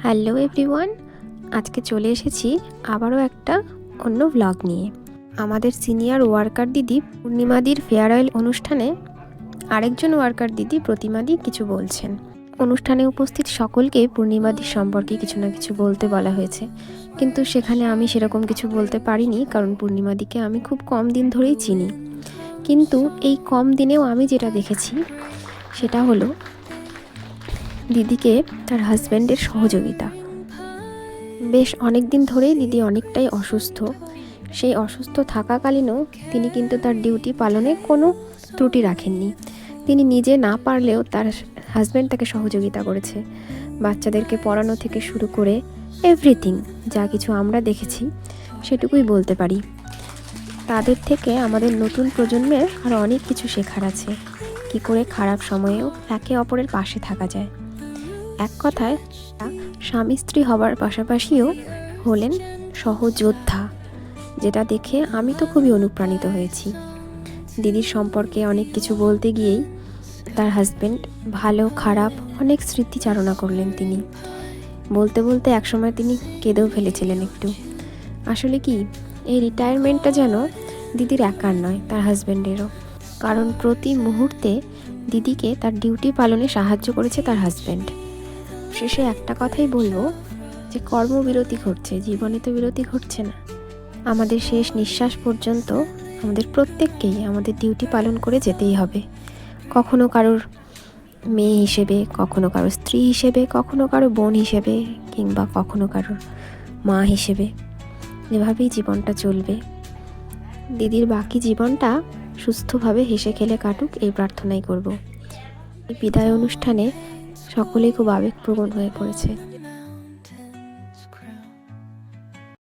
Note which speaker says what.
Speaker 1: Hello everyone, আজকে চলে এসেছি আবারও একটা অন্য ভ্লগ নিয়ে। আমাদের সিনিয়র ওয়ার্কার দিদি পূর্ণিমাদির ফেয়ারওয়েল অনুষ্ঠানে আরেকজন ওয়ার্কার দিদি প্রতিমাদি কিছু বলছেন। অনুষ্ঠানে উপস্থিত সকলকে পূর্ণিমাদির সম্পর্কে কিছু না কিছু বলতে বলা হয়েছে, কিন্তু সেখানে আমি সেরকম কিছু বলতে পারিনি, কারণ পূর্ণিমাদিকে আমি খুব কম দিন ধরেই চিনি। কিন্তু এই কম দিনেও আমি যেটা দেখেছি সেটা হলো দিদিকে তার হাজব্যান্ডের সহযোগিতা। বেশ অনেক দিন ধরেই দিদি অনেকটাই অসুস্থ। সেই অসুস্থ থাকাকালীনও তিনি কিন্তু তার ডিউটি পালনে কোনো ত্রুটি রাখেননি। তিনি নিজে না পারলেও তার হাজব্যান্ড তাকে সহযোগিতা করেছে। বাচ্চাদেরকে পড়ানো থেকে শুরু করে এভরিথিং যা কিছু আমরা দেখেছি সেটুকুই বলতে পারি। তাদের থেকে আমাদের নতুন প্রজন্মের আরও অনেক কিছু শেখার আছে, কী করে খারাপ সময়েও একে অপরের পাশে থাকা যায়। এক কথায় স্বামী স্ত্রী হবার পাশাপাশিও হলেন সহযোদ্ধা, যেটা দেখে আমি তো খুবই অনুপ্রাণিত হয়েছি। দিদির সম্পর্কে অনেক কিছু বলতে গিয়েই তার হাজব্যান্ড ভালো খারাপ অনেক স্মৃতিচারণা করলেন তিনি। বলতে বলতে একসময় তিনি কেঁদেও ফেলেছিলেন একটু। আসলে কি, এই রিটায়ারমেন্টটা যেন দিদির একার নয়, তার হাজব্যান্ডেরও। কারণ প্রতি মুহূর্তে দিদিকে তার ডিউটি পালনে সাহায্য করেছে তার হাজব্যান্ড। শেষে একটা কথাই বলবো, যে কর্মবিরতি ঘটছে, জীবনে তো বিরতি ঘটছে না। আমাদের শেষ নিঃশ্বাস পর্যন্ত আমাদের প্রত্যেককেই আমাদের ডিউটি পালন করে যেতেই হবে। কখনো কারোর মেয়ে হিসেবে, কখনো কারোর স্ত্রী হিসেবে, কখনো কারো বোন হিসেবে, কিংবা কখনো কারোর মা হিসেবে। এভাবেই জীবনটা চলবে। দিদির বাকি জীবনটা সুস্থভাবে হেসে খেলে কাটুক, এই প্রার্থনাই করব। এই বিদায় অনুষ্ঠানে সকলেই খুব আবেগপ্রবণ হয়ে পড়েছে।